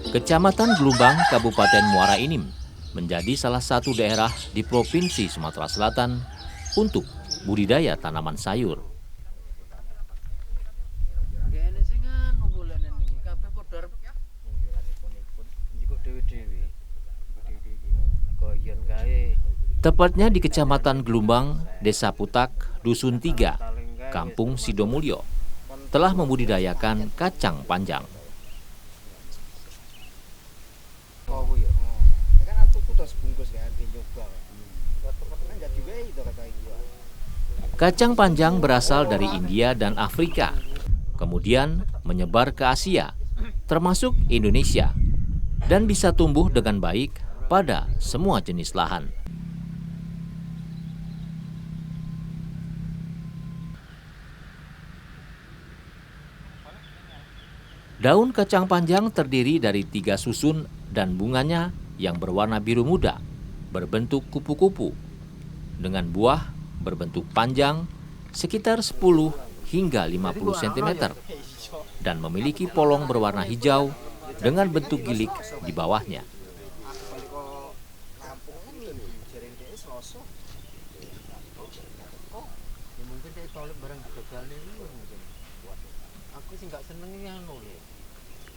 Kecamatan Gelumbang, Kabupaten Muara Enim, menjadi salah satu daerah di Provinsi Sumatera Selatan untuk budidaya tanaman sayur. Tepatnya di Kecamatan Gelumbang, Desa Putak, Dusun 3, Kampung Sidomulyo, telah membudidayakan kacang panjang. Kacang panjang berasal dari India dan Afrika, kemudian menyebar ke Asia, termasuk Indonesia, dan bisa tumbuh dengan baik pada semua jenis lahan. Daun kacang panjang terdiri dari 3 susun dan bunganya yang berwarna biru muda, berbentuk kupu-kupu, dengan buah berbentuk panjang sekitar 10 hingga 50 cm dan memiliki polong berwarna hijau dengan bentuk gilik di bawahnya.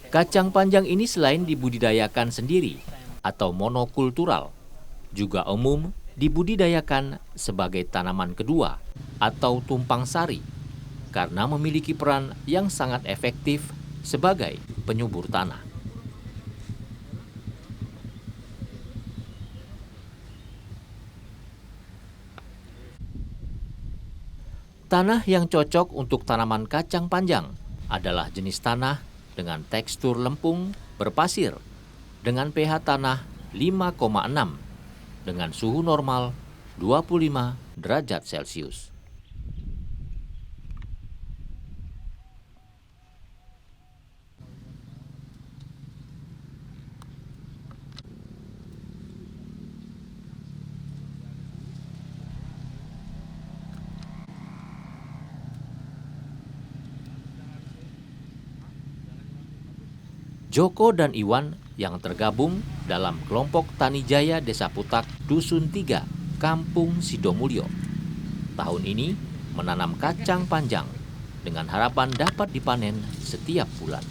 Kacang panjang ini selain dibudidayakan sendiri atau monokultural, juga umum dibudidayakan sebagai tanaman kedua atau tumpang sari karena memiliki peran yang sangat efektif sebagai penyubur tanah. Tanah yang cocok untuk tanaman kacang panjang adalah jenis tanah dengan tekstur lempung berpasir dengan pH tanah 5,6 dengan suhu normal 25 derajat Celcius. Joko dan Iwan yang tergabung dalam kelompok Tani Jaya Desa Putak Dusun 3, Kampung Sidomulyo. Tahun ini menanam kacang panjang dengan harapan dapat dipanen setiap bulan.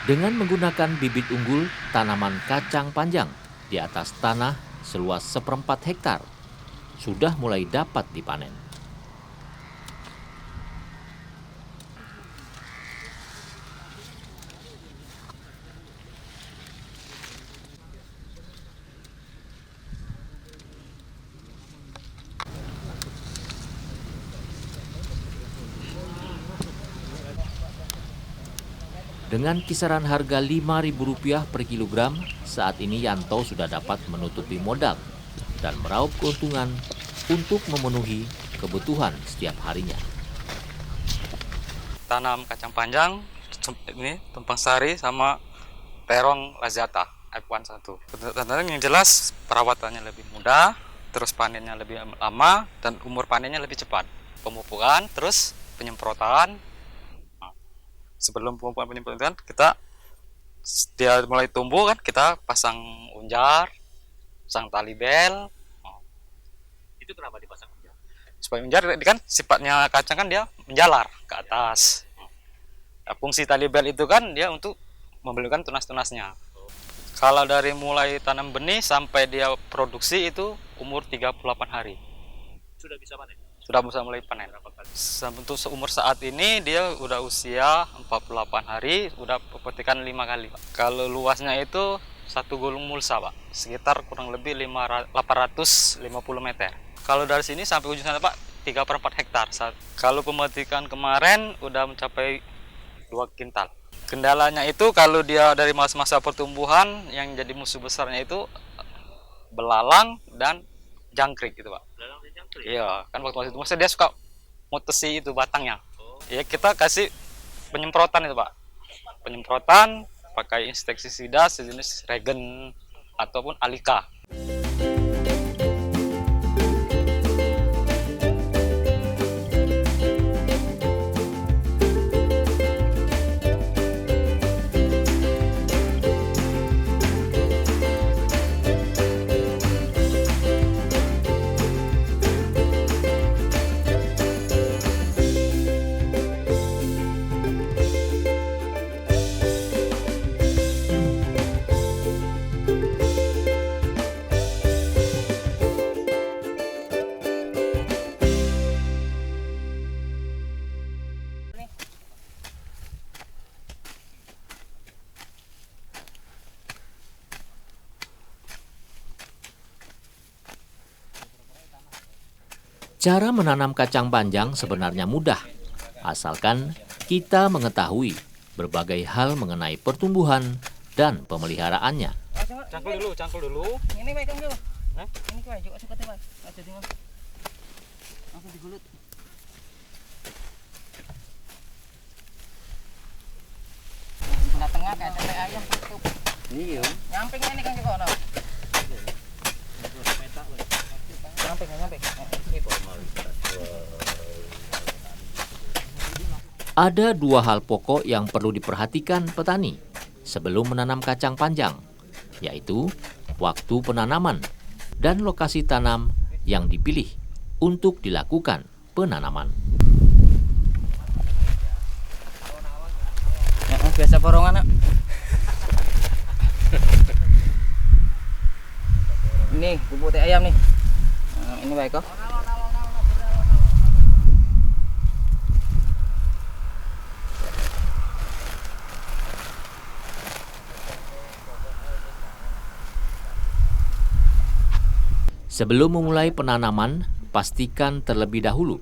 Dengan menggunakan bibit unggul tanaman kacang panjang di atas tanah seluas 1/4 hektar, sudah mulai dapat dipanen. Dengan kisaran harga Rp5.000 per kilogram, saat ini Yanto sudah dapat menutupi modal dan meraup keuntungan untuk memenuhi kebutuhan setiap harinya. Tanam kacang panjang, ini tumpang sari sama terong lazata F11. Tantangan yang jelas perawatannya lebih mudah, terus panennya lebih lama dan umur panennya lebih cepat. Pemupukan, terus penyemprotan. Sebelum penyemprotan kita dia mulai tumbuh kan kita pasang unjar, pasang tali bel. Itu kenapa dipasang unjar? Supaya unjar kan sifatnya kacang kan dia menjalar ke atas. Nah, fungsi tali bel itu kan dia untuk membelikan tunas-tunasnya. Kalau dari mulai tanam benih sampai dia produksi itu umur 38 hari. Sudah bisa panen? Sudah bisa mulai panen. Untuk seumur saat ini dia udah usia 48 hari, udah petikan 5 kali. Kalau luasnya itu satu gulung mulsa, Pak, sekitar kurang lebih 850 meter. Kalau dari sini sampai ujung sana, Pak, 3/4 hektar. Kalau pemetikan kemarin udah mencapai 2 kintal. Kendalanya itu kalau dia dari masa-masa pertumbuhan yang jadi musuh besarnya itu belalang dan jangkrik gitu Pak. Iya, kan waktu itu maksudnya dia suka mutesi itu batangnya. Ya kita kasih penyemprotan itu Pak. Penyemprotan pakai insektisida sejenis regen ataupun alika. Cara menanam kacang panjang sebenarnya mudah, asalkan kita mengetahui berbagai hal mengenai pertumbuhan dan pemeliharaannya. Cangkul dulu. Ini baik dong, ini kau juga suka tebak. Ada di mana? Aku digulut. Di tengah kayak tempe ayam tutup. Iya. Nyamping ini kan juga, no. Nyamping. Ada dua hal pokok yang perlu diperhatikan petani sebelum menanam kacang panjang, yaitu waktu penanaman dan lokasi tanam yang dipilih untuk dilakukan penanaman. Biasa porongan, nak. Ini bubuk teh ayam nih. Ini baik kok. Sebelum memulai penanaman, pastikan terlebih dahulu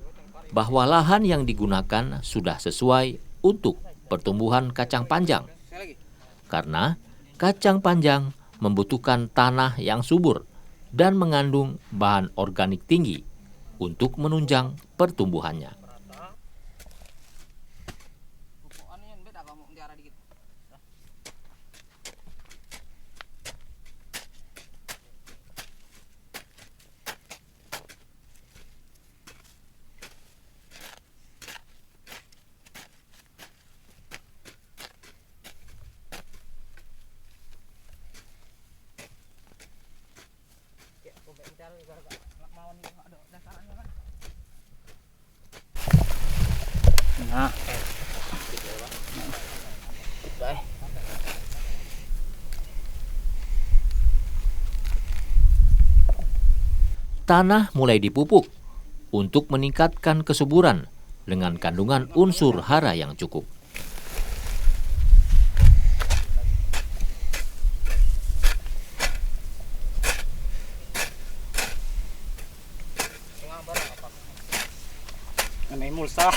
bahwa lahan yang digunakan sudah sesuai untuk pertumbuhan kacang panjang. Karena kacang panjang membutuhkan tanah yang subur dan mengandung bahan organik tinggi untuk menunjang pertumbuhannya. Nah. Tanah mulai dipupuk untuk meningkatkan kesuburan dengan kandungan unsur hara yang cukup. Namanya mulsa.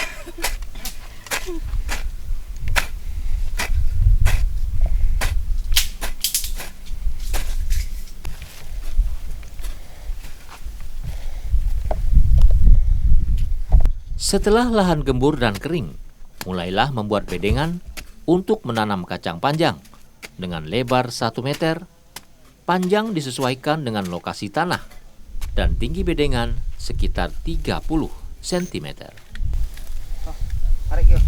Setelah lahan gembur dan kering, mulailah membuat bedengan untuk menanam kacang panjang dengan lebar 1 meter, panjang disesuaikan dengan lokasi tanah, dan tinggi bedengan sekitar 30 cm. Tarik yuk.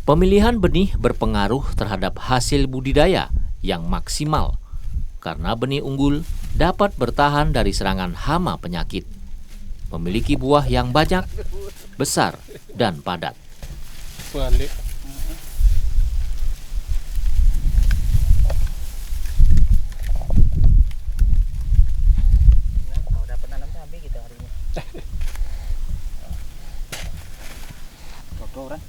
Pemilihan benih berpengaruh terhadap hasil budidaya yang maksimal karena benih unggul dapat bertahan dari serangan hama penyakit, memiliki buah yang banyak, besar, dan padat. Balik. Nah, kalau dapat nanam cabai gitu harinya. Kotoran.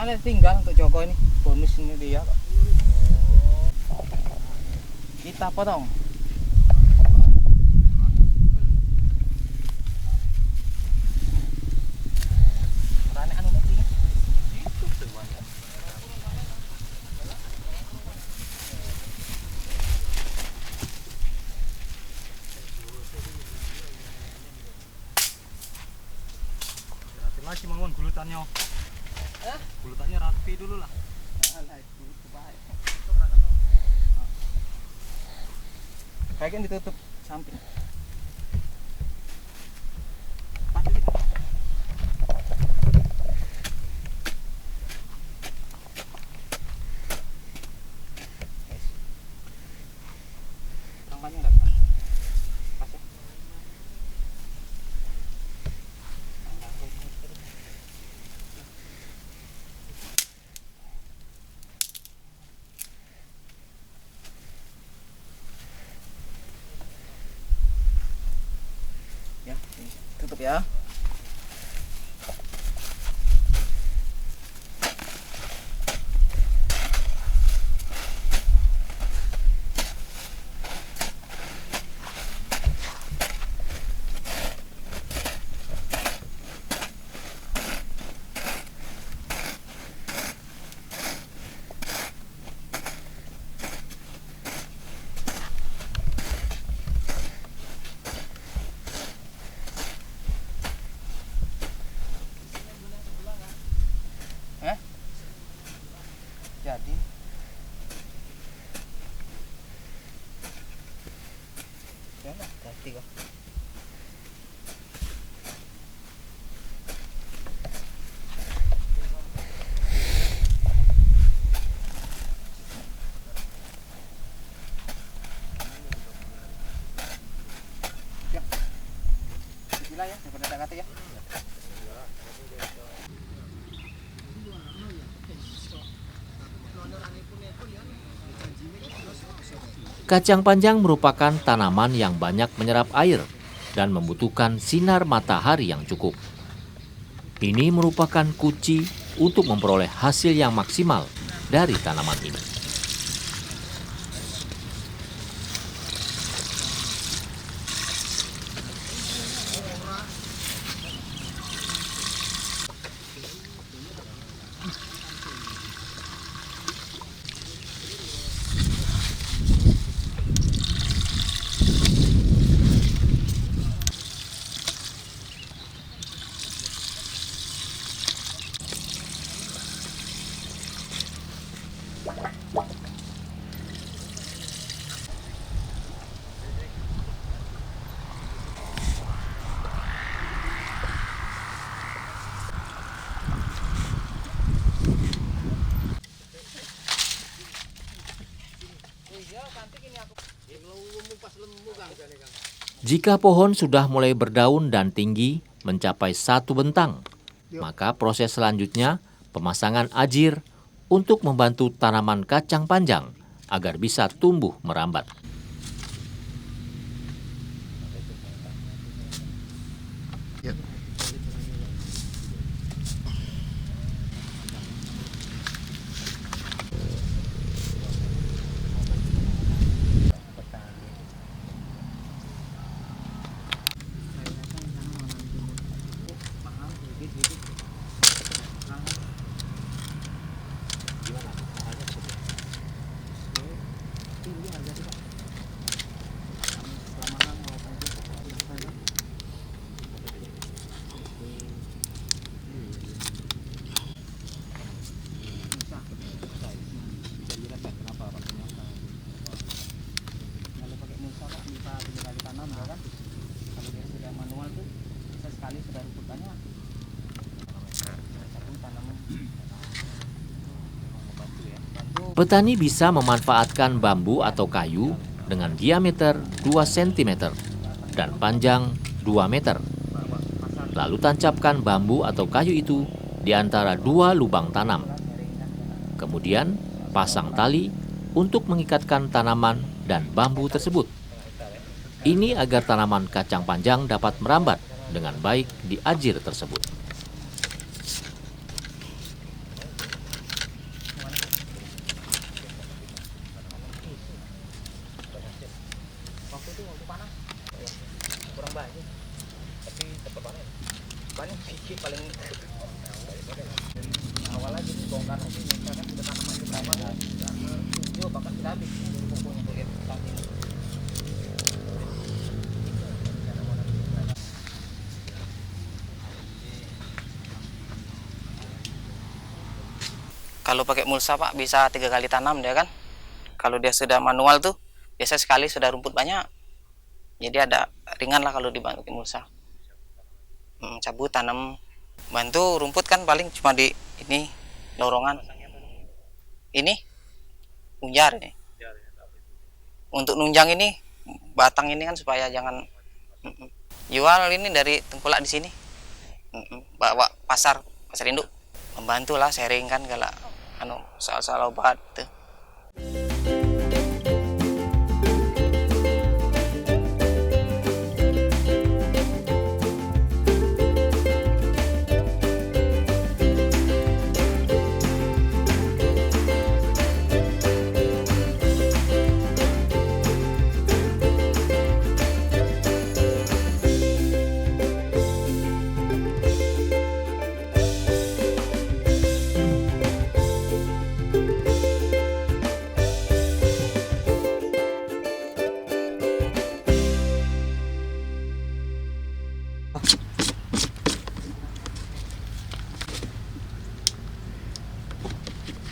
Soalnya tinggal untuk Joko ini, bonus ini dia kok. Kita potong. Lagi mangun gulutannya. Gulutannya rapi dulu lah. Kayaknya ditutup samping. Ya, tutup ya. Jadi ya lah, jadi kok. Ya. Bismillah ya, daripada tak kata ya. Kacang panjang merupakan tanaman yang banyak menyerap air dan membutuhkan sinar matahari yang cukup. Ini merupakan kunci untuk memperoleh hasil yang maksimal dari tanaman ini. Jika pohon sudah mulai berdaun dan tinggi mencapai 1 bentang, maka proses selanjutnya pemasangan ajir untuk membantu tanaman kacang panjang agar bisa tumbuh merambat. Petani bisa memanfaatkan bambu atau kayu dengan diameter 2 cm dan panjang 2 meter. Lalu tancapkan bambu atau kayu itu di antara 2 lubang tanam. Kemudian pasang tali untuk mengikatkan tanaman dan bambu tersebut. Ini agar tanaman kacang panjang dapat merambat dengan baik di ajir tersebut. banyak. Tapi tetap panen. Panen sedikit paling awal aja nih bongkar nanti mereka kan sudah tanaman berapa kan? Tujuh bahkan sudah habis pupuknya tuh lihat tangki. Kalau pakai mulsa Pak bisa 3 kali tanam dia kan. Kalau dia sudah manual tuh biasa sekali sudah rumput banyak. Jadi ada ringan lah kalau dibantu mulsa. Cabut tanam, bantu rumput kan paling cuma di ini lorongan. Ini unjar ini. Untuk nunjang ini batang ini kan supaya jangan jual ini dari tengkulak di sini. Bawa pasar induk. Membantulah sharing kan kalau soal-soal obat tuh.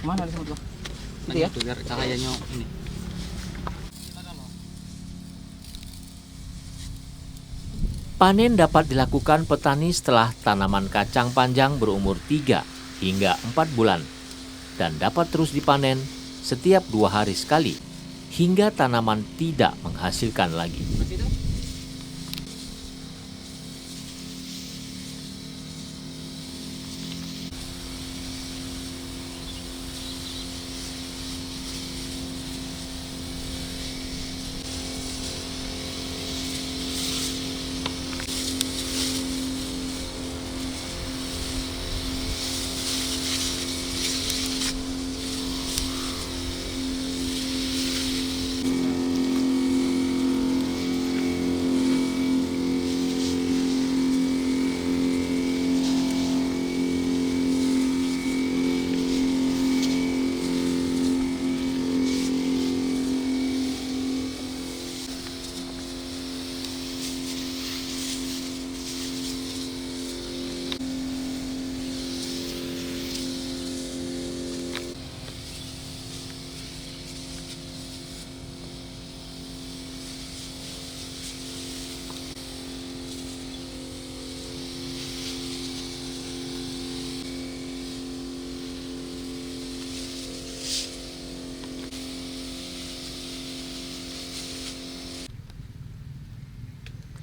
Mana di sana? Itu ya? Biar cahayanya ini. Panen dapat dilakukan petani setelah tanaman kacang panjang berumur 3 hingga 4 bulan dan dapat terus dipanen setiap 2 hari sekali hingga tanaman tidak menghasilkan lagi.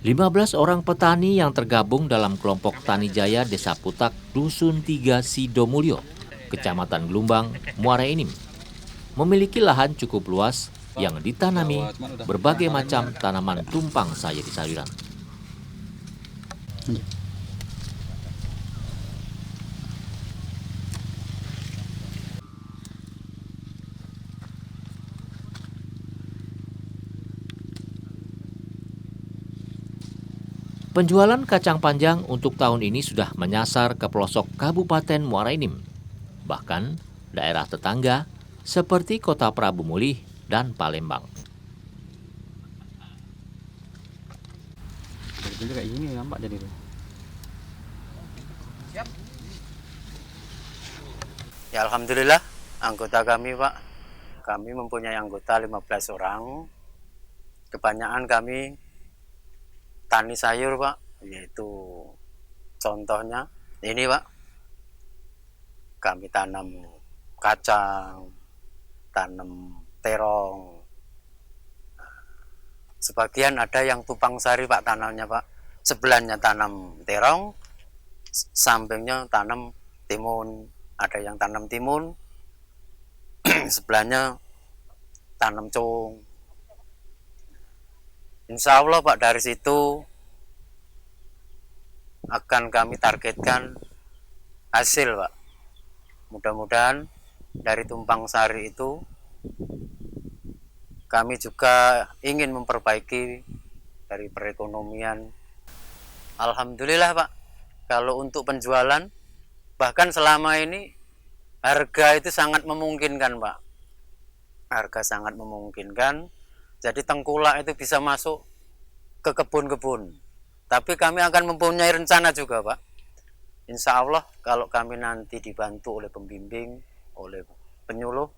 15 orang petani yang tergabung dalam kelompok Tani Jaya Desa Putak, Dusun 3 Sidomulyo, Kecamatan Gelumbang, Muara Enim, memiliki lahan cukup luas yang ditanami berbagai macam tanaman tumpang sayur di sayuran. Penjualan kacang panjang untuk tahun ini sudah menyasar ke pelosok Kabupaten Muara Enim, bahkan daerah tetangga seperti Kota Prabu Mulih dan Palembang. Jadi kayak gini nampak jadi. Ya alhamdulillah anggota kami Pak, kami mempunyai anggota 15 orang. Kebanyakan kami tani sayur Pak, yaitu contohnya ini Pak, kami tanam kacang, tanam terong. Sebagian ada yang tupang sari Pak tanamnya Pak, sebelahnya tanam terong, sampingnya tanam timun. Ada yang tanam timun, sebelahnya tanam cung. Insya Allah Pak, dari situ akan kami targetkan hasil Pak. Mudah-mudahan dari tumpang sari itu kami juga ingin memperbaiki dari perekonomian Alhamdulillah Pak, kalau untuk penjualan bahkan selama ini harga itu sangat memungkinkan Pak. Harga sangat memungkinkan, jadi tengkulak itu bisa masuk ke kebun-kebun. Tapi kami akan mempunyai rencana juga Pak. Insya Allah kalau kami nanti dibantu oleh pembimbing, oleh penyuluh,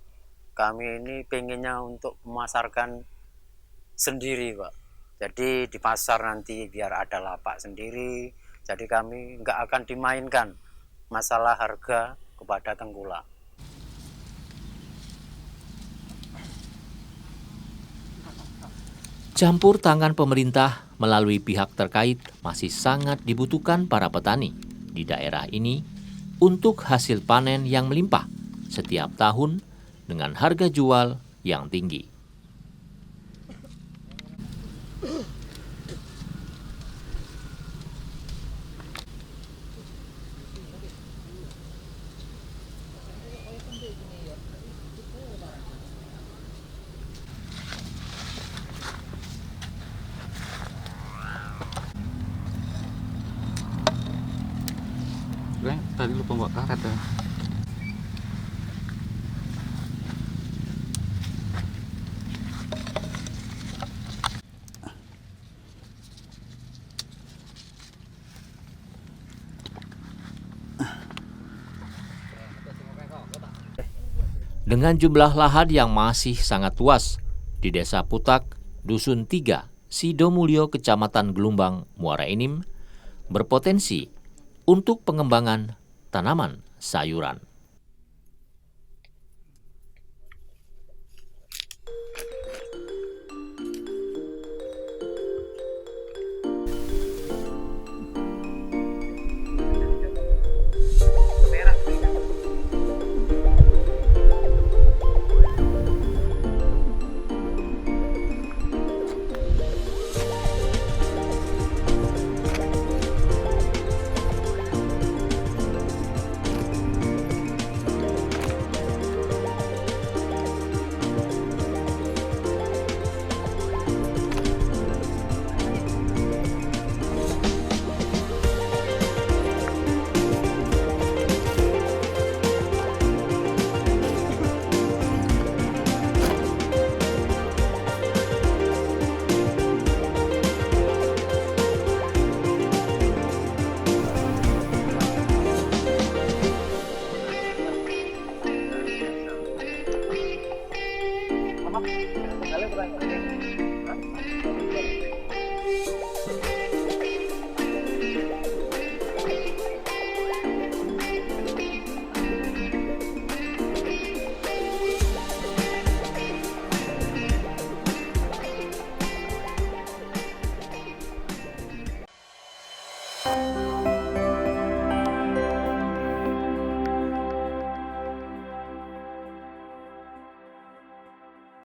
kami ini pengennya untuk memasarkan sendiri Pak. Jadi di pasar nanti biar ada lapak sendiri. Jadi kami nggak akan dimainkan masalah harga kepada tengkulak. Campur tangan pemerintah melalui pihak terkait masih sangat dibutuhkan para petani di daerah ini untuk hasil panen yang melimpah setiap tahun dengan harga jual yang tinggi. Tadi lupa bawa karet ya. Dengan jumlah lahan yang masih sangat luas di Desa Putak, Dusun 3, Sidomulyo, Kecamatan Gelumbang, Muara Enim, berpotensi untuk pengembangan tanaman sayuran.